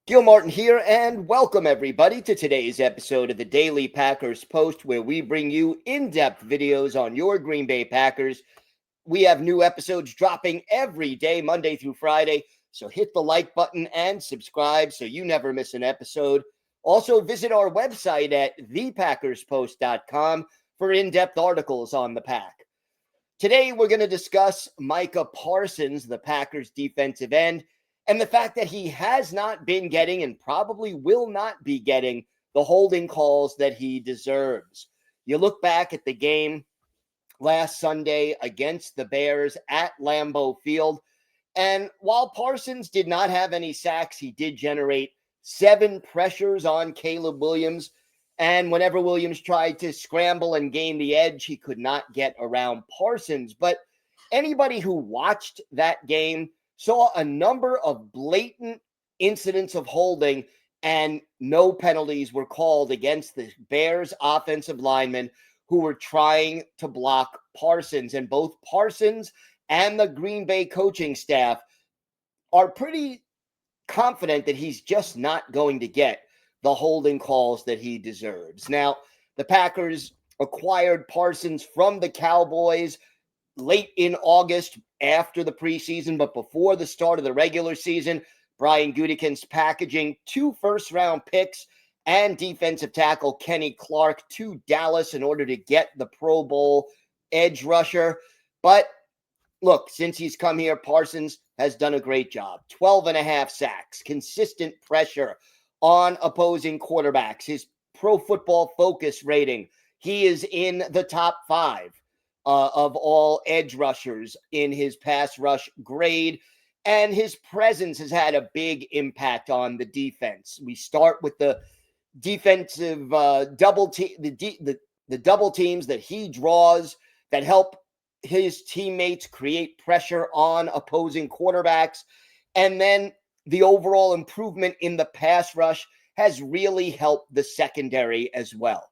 Gil Martin here, and welcome everybody to today's episode of the Daily Packers Post, where we bring you in-depth videos on your Green Bay Packers. We have new episodes dropping every day, Monday through Friday, so hit the like button and subscribe so you never miss an episode. Also, visit our website at thepackerspost.com for in-depth articles on the Pack. Today, we're going to discuss Micah Parsons, the Packers defensive end, and the fact that he has not been getting and probably will not be getting the holding calls that he deserves. You look back at the game last Sunday against the Bears at Lambeau Field, and while Parsons did not have any sacks, he did generate 7 pressures on Caleb Williams. And whenever Williams tried to scramble and gain the edge, he could not get around Parsons. But anybody who watched that game saw a number of blatant incidents of holding, and no penalties were called against the Bears offensive linemen who were trying to block Parsons. And both Parsons and the Green Bay coaching staff are pretty confident that he's just not going to get the holding calls that he deserves. Now, the Packers acquired Parsons from the Cowboys late in August after the preseason, but before the start of the regular season. Brian Gutekunst's packaging 2 first-round picks and defensive tackle Kenny Clark to Dallas in order to get the Pro Bowl edge rusher. But look, since he's come here, Parsons has done a great job. 12.5 sacks, consistent pressure on opposing quarterbacks. His Pro Football Focus rating, he is in the top 5 of all edge rushers in his pass rush grade, and his presence has had a big impact on the defense. We start with the defensive double teams that he draws that help his teammates create pressure on opposing quarterbacks, and then the overall improvement in the pass rush has really helped the secondary as well.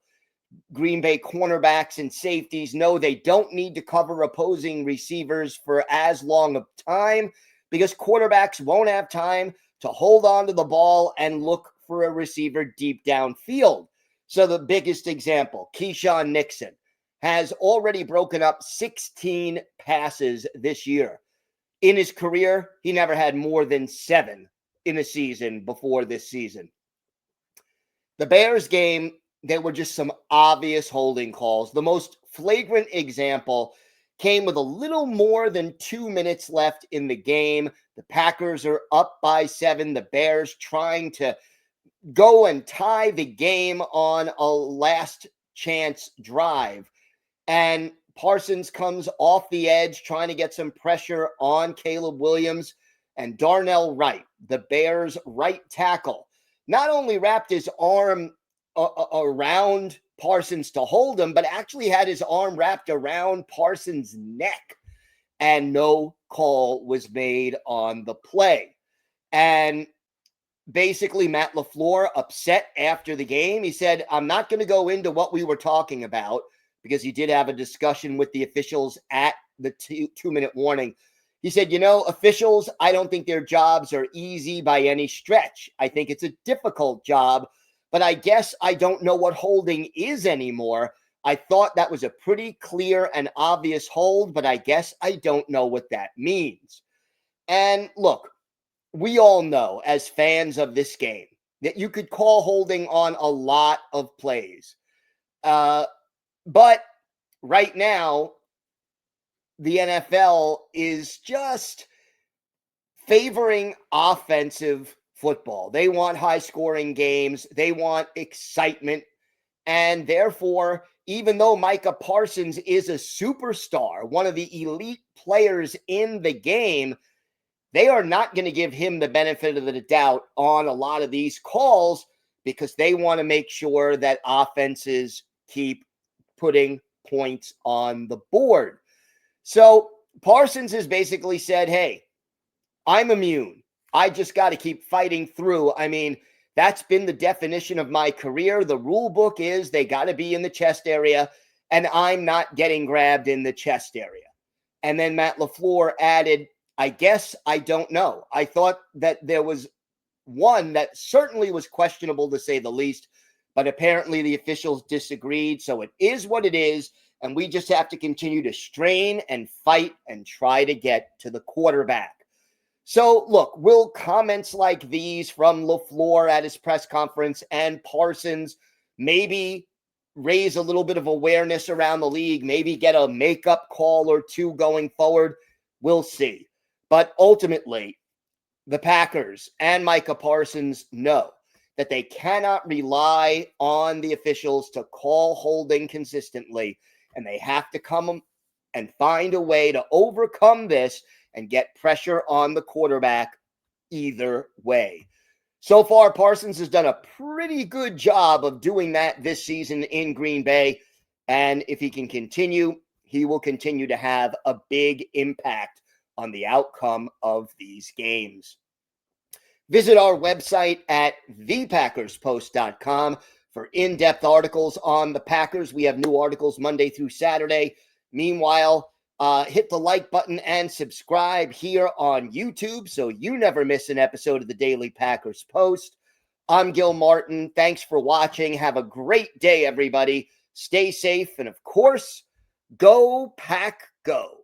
Green Bay cornerbacks and safeties know they don't need to cover opposing receivers for as long of time because quarterbacks won't have time to hold on to the ball and look for a receiver deep downfield. So the biggest example, Keyshawn Nixon, has already broken up 16 passes this year. In his career, he never had more than 7 in a season before this season. The Bears game, there were just some obvious holding calls. The most flagrant example came with a little more than 2 minutes left in the game. The Packers are up by 7. The Bears trying to go and tie the game on a last chance drive. And Parsons comes off the edge trying to get some pressure on Caleb Williams, and Darnell Wright, the Bears' right tackle, not only wrapped his arm around Parsons to hold him, but actually had his arm wrapped around Parsons' neck, and no call was made on the play. And basically, Matt LaFleur, upset after the game, he said, I'm not going to go into what we were talking about, because he did have a discussion with the officials at the 2-minute warning. He said, officials, I don't think their jobs are easy by any stretch. I think it's a difficult job, but I guess I don't know what holding is anymore. I thought that was a pretty clear and obvious hold, but I guess I don't know what that means. And look, we all know as fans of this game that you could call holding on a lot of plays. But right now, the NFL is just favoring offensive football. They want high-scoring games. They want excitement. And therefore, even though Micah Parsons is a superstar, one of the elite players in the game, they are not going to give him the benefit of the doubt on a lot of these calls because they want to make sure that offenses keep putting points on the board. So Parsons has basically said, hey, I'm immune. I just got to keep fighting through. I mean, that's been the definition of my career. The rule book is they got to be in the chest area, and I'm not getting grabbed in the chest area. And then Matt LaFleur added, I guess I don't know. I thought that there was one that certainly was questionable to say the least, but apparently the officials disagreed. So it is what it is. And we just have to continue to strain and fight and try to get to the quarterback. So, look, will comments like these from LaFleur at his press conference and Parsons maybe raise a little bit of awareness around the league, maybe get a makeup call or two going forward? We'll see. But ultimately, the Packers and Micah Parsons know that they cannot rely on the officials to call holding consistently, and they have to come and find a way to overcome this and get pressure on the quarterback either way. So far, Parsons has done a pretty good job of doing that this season in Green Bay. And if he can continue, he will continue to have a big impact on the outcome of these games. Visit our website at thepackerspost.com for in-depth articles on the Packers. We have new articles Monday through Saturday. Meanwhile, hit the like button and subscribe here on YouTube so you never miss an episode of the Daily Packers Post. I'm Gil Martin. Thanks for watching. Have a great day, everybody. Stay safe. And of course, go Pack Go.